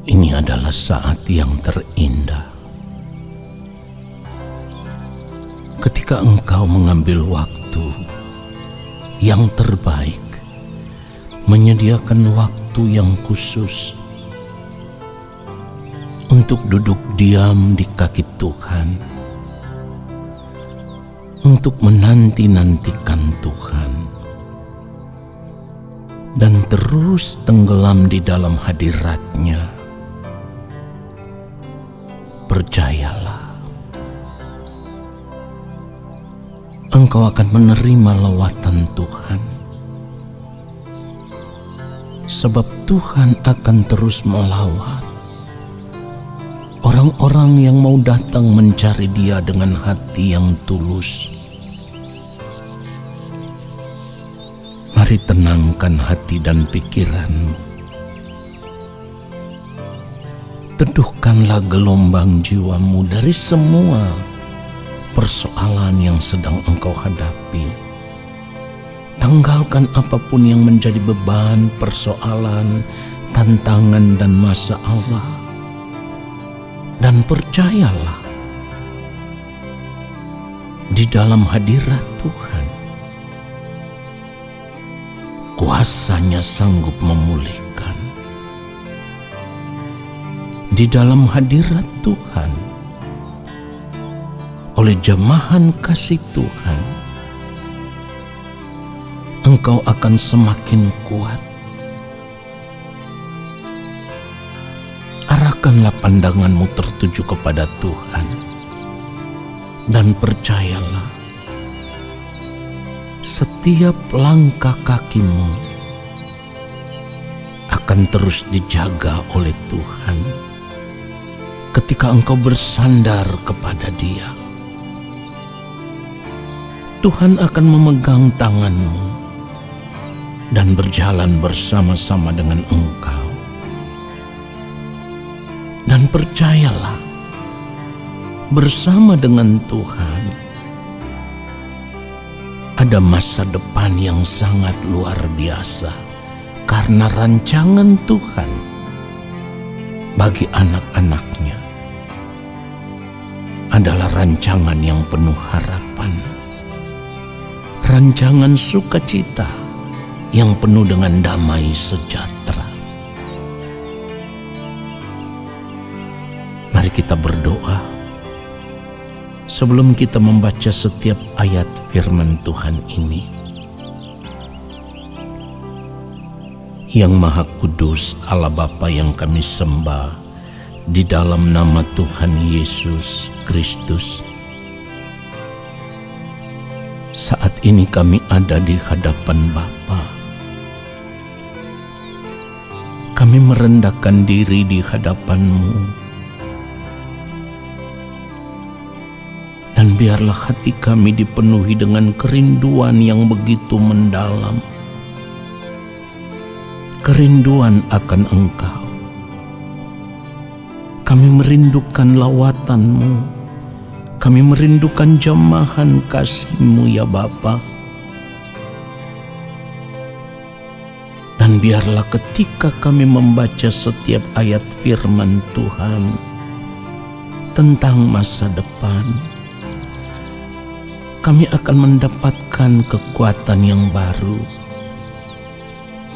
Ini adalah saat yang terindah ketika engkau mengambil waktu yang terbaik, menyediakan waktu yang khusus untuk duduk diam di kaki Tuhan, untuk menanti-nantikan Tuhan, dan terus tenggelam di dalam hadirat-Nya. Percayalah, engkau akan menerima lawatan Tuhan, sebab Tuhan akan terus melawat orang-orang yang mau datang mencari Dia dengan hati yang tulus. Mari tenangkan hati dan pikiranmu. Teduhkanlah gelombang jiwamu dari semua persoalan yang sedang engkau hadapi. Tanggalkan apapun yang menjadi beban, persoalan, tantangan, dan masalah. Dan percayalah, di dalam hadirat Tuhan, kuasa-Nya sanggup memulihkan. Di dalam hadirat Tuhan, oleh jamahan kasih Tuhan, engkau akan semakin kuat. Arahkanlah pandanganmu tertuju kepada Tuhan, dan percayalah, setiap langkah kakimu akan terus dijaga oleh Tuhan ketika engkau bersandar kepada Dia. Tuhan akan memegang tanganmu dan berjalan bersama-sama dengan engkau. Dan percayalah, bersama dengan Tuhan ada masa depan yang sangat luar biasa, karena rancangan Tuhan bagi anak-anak-Nya adalah rancangan yang penuh harapan, rancangan sukacita yang penuh dengan damai sejahtera. Mari kita berdoa sebelum kita membaca setiap ayat firman Tuhan ini. Yang Maha Kudus Allah Bapa yang kami sembah, di dalam nama Tuhan Yesus Kristus, saat ini kami ada di hadapan Bapa. Kami merendahkan diri di hadapan-Mu, dan biarlah hati kami dipenuhi dengan kerinduan yang begitu mendalam, kerinduan akan Engkau. Kami merindukan lawatan-Mu, kami merindukan jamahan kasih-Mu ya Bapa. Dan biarlah ketika kami membaca setiap ayat firman Tuhan tentang masa depan, kami akan mendapatkan kekuatan yang baru.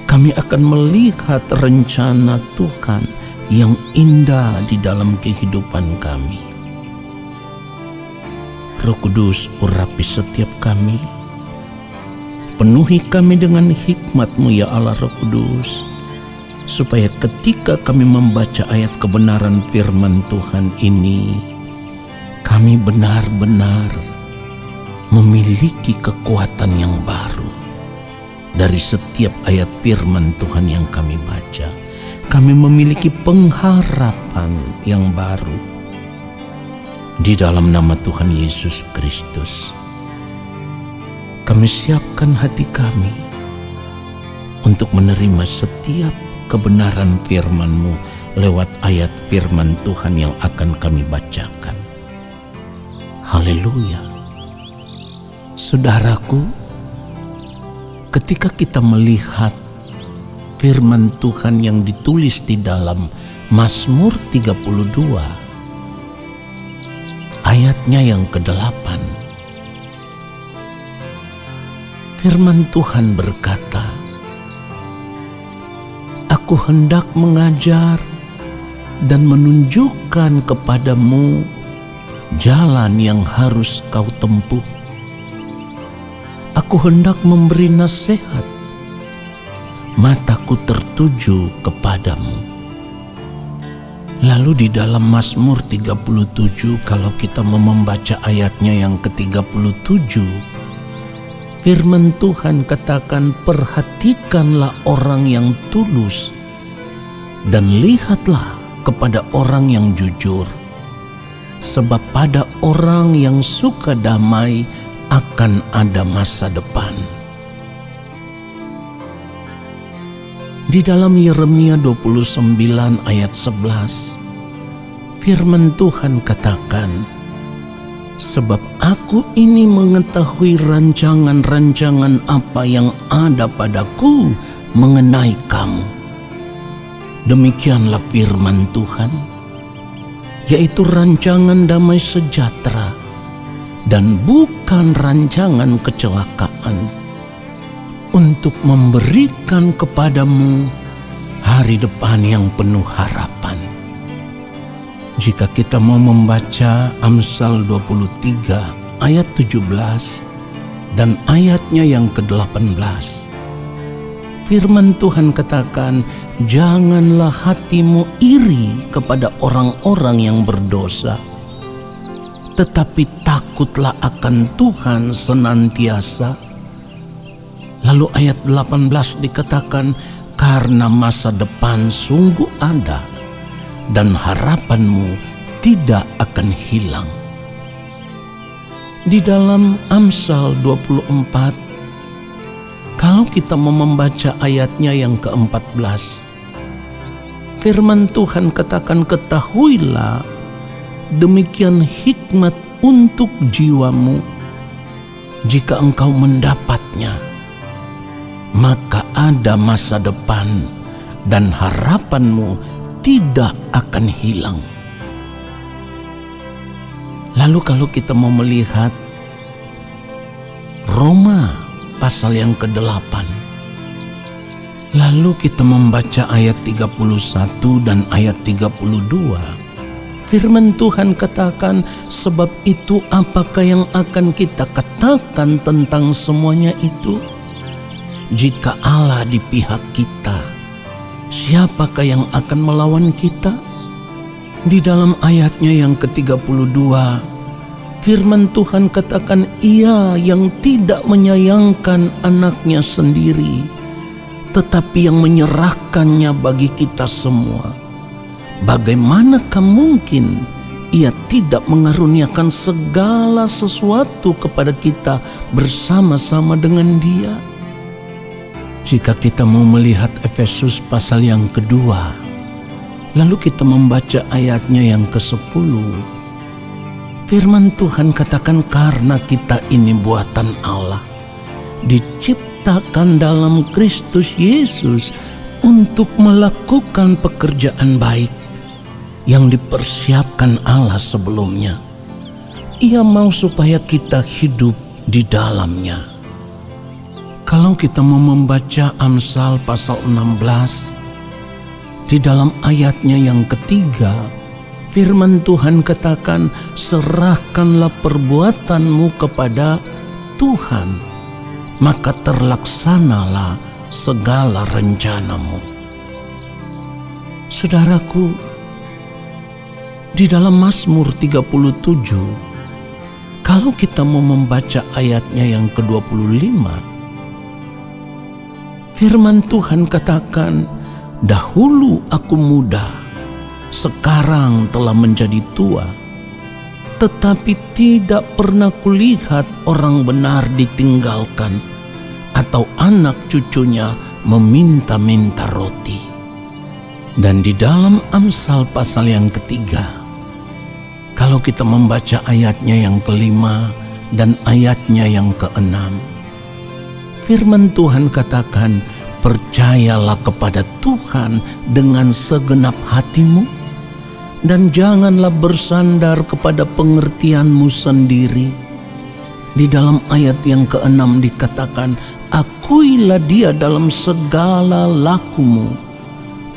Kami akan melihat rencana Tuhan yang indah di dalam kehidupan kami. Roh Kudus, urapi setiap kami. Penuhi kami dengan hikmat-Mu ya Allah Roh Kudus, supaya ketika kami membaca ayat kebenaran firman Tuhan ini, kami benar-benar memiliki kekuatan yang baru dari setiap ayat firman Tuhan yang kami baca. Kami memiliki pengharapan yang baru di dalam nama Tuhan Yesus Kristus. Kami siapkan hati kami untuk menerima setiap kebenaran firman-Mu lewat ayat firman Tuhan yang akan kami bacakan. Haleluya. Saudaraku, ketika kita melihat firman Tuhan yang ditulis di dalam Mazmur 32 ayatnya yang ke-8. Firman Tuhan berkata, Aku hendak mengajar dan menunjukkan kepadamu jalan yang harus kau tempuh. Aku hendak memberi nasihat, mataku tertuju kepadamu. Lalu di dalam Mazmur 37, kalau kita mau membaca ayatnya yang ke-37, firman Tuhan katakan, perhatikanlah orang yang tulus dan lihatlah kepada orang yang jujur, sebab pada orang yang suka damai akan ada masa depan. Di dalam Yeremia 29 ayat 11, firman Tuhan katakan, sebab aku ini mengetahui rancangan-rancangan apa yang ada padaku mengenai kamu. Demikianlah firman Tuhan, yaitu rancangan damai sejahtera dan bukan rancangan kecelakaan, untuk memberikan kepadamu hari depan yang penuh harapan. Jika kita mau membaca Amsal 23 ayat 17 dan ayatnya yang ke-18, firman Tuhan katakan, janganlah hatimu iri kepada orang-orang yang berdosa, tetapi takutlah akan Tuhan senantiasa. Lalu ayat 18 dikatakan, karena masa depan sungguh ada dan harapanmu tidak akan hilang. Di dalam Amsal 24, kalau kita mau membaca ayatnya yang ke-14, firman Tuhan katakan, ketahuilah demikian hikmat untuk jiwamu, jika engkau mendapatnya, maka ada masa depan dan harapanmu tidak akan hilang. Lalu kalau kita mau melihat Roma pasal yang ke-8, lalu kita membaca ayat 31 dan ayat 32, firman Tuhan katakan, sebab itu apakah yang akan kita katakan tentang semuanya itu? Jika Allah di pihak kita, siapakah yang akan melawan kita? Di dalam ayatnya yang ke-32, firman Tuhan katakan, Ia yang tidak menyayangkan anaknya sendiri, tetapi yang menyerahkannya bagi kita semua. Bagaimanakah mungkin Ia tidak mengaruniakan segala sesuatu kepada kita bersama-sama dengan Dia? Jika kita mau melihat Efesus pasal yang kedua, lalu kita membaca ayatnya yang ke-10, firman Tuhan katakan, karena kita ini buatan Allah, diciptakan dalam Kristus Yesus untuk melakukan pekerjaan baik yang dipersiapkan Allah sebelumnya. Ia mau supaya kita hidup di dalamnya. Kalau kita mau membaca Amsal pasal 16, di dalam ayatnya yang ketiga, firman Tuhan katakan, serahkanlah perbuatanmu kepada Tuhan, maka terlaksanalah segala rencanamu. Saudaraku, di dalam Mazmur 37, kalau kita mau membaca ayatnya yang ke-25, firman Tuhan katakan, dahulu aku muda, sekarang telah menjadi tua, tetapi tidak pernah kulihat orang benar ditinggalkan, atau anak cucunya meminta-minta roti. Dan di dalam Amsal pasal yang ketiga, kalau kita membaca ayatnya yang ke-5 dan ayatnya yang ke-6, firman Tuhan katakan, Percayalah kepada Tuhan dengan segenap hatimu, dan janganlah bersandar kepada pengertianmu sendiri. Di dalam ayat yang ke-6 dikatakan, akuilah Dia dalam segala lakumu,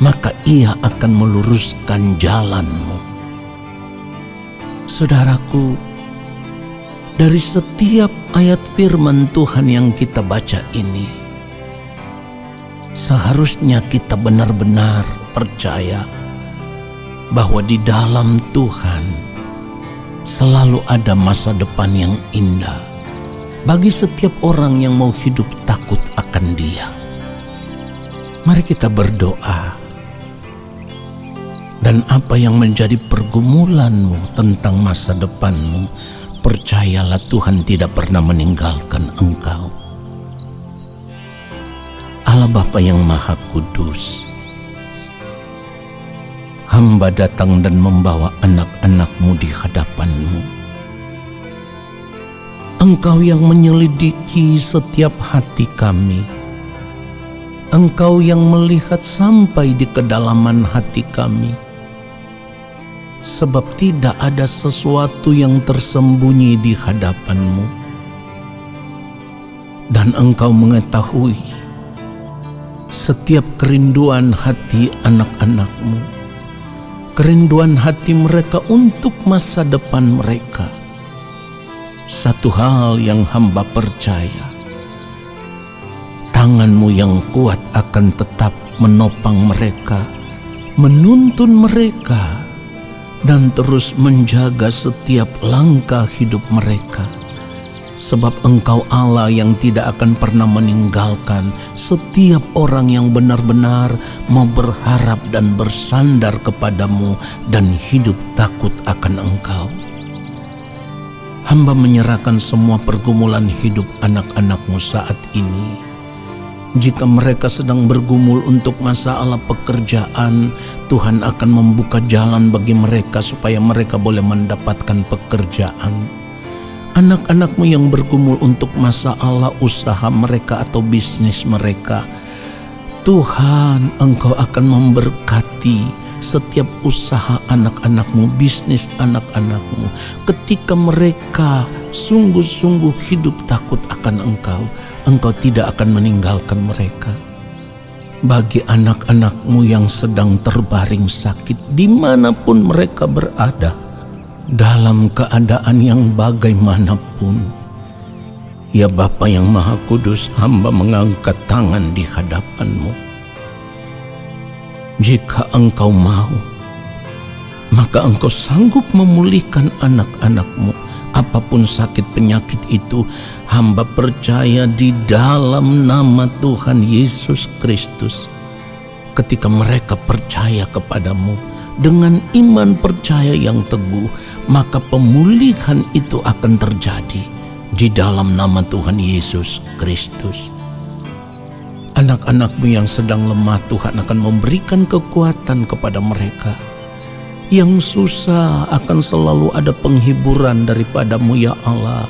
maka Ia akan meluruskan jalanmu. Saudaraku, dari setiap ayat firman Tuhan yang kita baca ini, seharusnya kita benar-benar percaya bahwa di dalam Tuhan selalu ada masa depan yang indah bagi setiap orang yang mau hidup takut akan Dia. Mari kita berdoa. Dan apa yang menjadi pergumulanmu tentang masa depanmu, percayalah Tuhan tidak pernah meninggalkan engkau. Allah Bapa yang Maha Kudus, hamba datang dan membawa anak-anak-Mu di hadapan-Mu. Engkau yang menyelidiki setiap hati kami. Engkau yang melihat sampai di kedalaman hati kami. Sebab tidak ada sesuatu yang tersembunyi di hadapan-Mu. Dan Engkau mengetahui setiap kerinduan hati anak-anak-Mu, kerinduan hati mereka untuk masa depan mereka. Satu hal yang hamba percaya, tangan-Mu yang kuat akan tetap menopang mereka, menuntun mereka, dan terus menjaga setiap langkah hidup mereka. Sebab Engkau Allah yang tidak akan pernah meninggalkan setiap orang yang benar-benar mau berharap dan bersandar kepadamu dan hidup takut akan Engkau. Hamba menyerahkan semua pergumulan hidup anak-anak-Mu saat ini. Jika mereka sedang bergumul untuk masalah pekerjaan, Tuhan akan membuka jalan bagi mereka supaya mereka boleh mendapatkan pekerjaan. Anak-anak-Mu yang bergumul untuk masalah usaha mereka atau bisnis mereka, Tuhan, Engkau akan memberkati setiap usaha anak-anak-Mu, bisnis anak-anak-Mu. Ketika mereka sungguh-sungguh hidup takut akan Engkau, Engkau tidak akan meninggalkan mereka. Bagi anak-anak-Mu yang sedang terbaring sakit, dimanapun mereka berada, dalam keadaan yang bagaimanapun, ya Bapa yang Maha Kudus, hamba mengangkat tangan di hadapan-Mu. Jika Engkau mau, maka Engkau sanggup memulihkan anak-anak-Mu. Apapun sakit penyakit itu, hamba percaya di dalam nama Tuhan Yesus Kristus. Ketika mereka percaya kepadamu dengan iman percaya yang teguh, maka pemulihan itu akan terjadi di dalam nama Tuhan Yesus Kristus. Anak-anak-Mu yang sedang lemah, Tuhan akan memberikan kekuatan kepada mereka. Yang susah akan selalu ada penghiburan daripada-Mu ya Allah.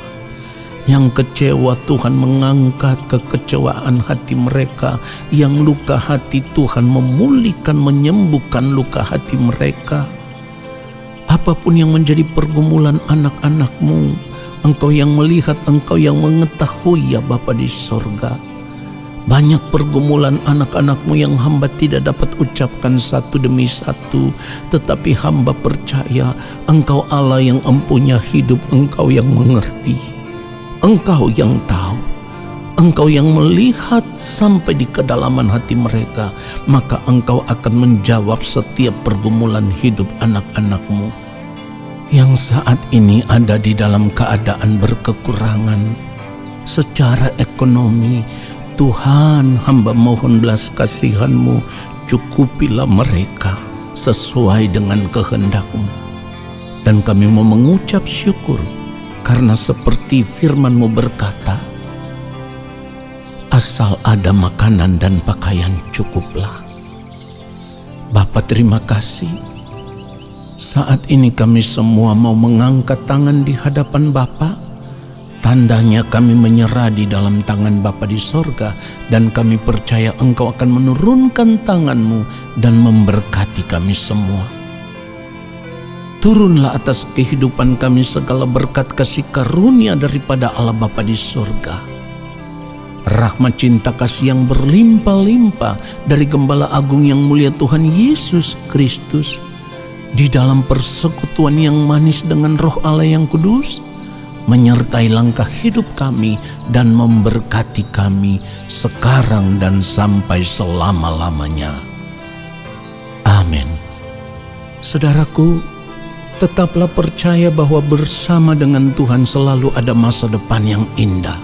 Yang kecewa, Tuhan mengangkat kekecewaan hati mereka. Yang luka hati, Tuhan memulihkan, menyembuhkan luka hati mereka. Apapun yang menjadi pergumulan anak-anak-Mu, Engkau yang melihat, Engkau yang mengetahui ya Bapa di sorga. Banyak pergumulan anak-anak-Mu yang hamba tidak dapat ucapkan satu demi satu, tetapi hamba percaya Engkau Allah yang empunya hidup, Engkau yang mengerti, Engkau yang tahu, Engkau yang melihat sampai di kedalaman hati mereka, maka Engkau akan menjawab setiap pergumulan hidup anak-anak-Mu yang saat ini ada di dalam keadaan berkekurangan secara ekonomi. Tuhan, hamba mohon belas kasihan-Mu, cukupilah mereka sesuai dengan kehendak-Mu. Dan kami mau mengucap syukur karena seperti firman-Mu berkata, asal ada makanan dan pakaian cukuplah. Bapa, terima kasih. Saat ini kami semua mau mengangkat tangan di hadapan Bapa. Tandanya kami menyerah di dalam tangan Bapa di sorga, dan kami percaya Engkau akan menurunkan tangan-Mu dan memberkati kami semua. Turunlah atas kehidupan kami segala berkat kasih karunia daripada Allah Bapa di sorga. Rahmat cinta kasih yang berlimpah-limpah dari Gembala Agung yang mulia Tuhan Yesus Kristus, di dalam persekutuan yang manis dengan Roh Allah yang kudus, menyertai langkah hidup kami dan memberkati kami sekarang dan sampai selama-lamanya. Amin. Saudaraku, tetaplah percaya bahwa bersama dengan Tuhan selalu ada masa depan yang indah.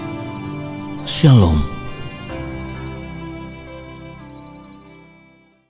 Shalom.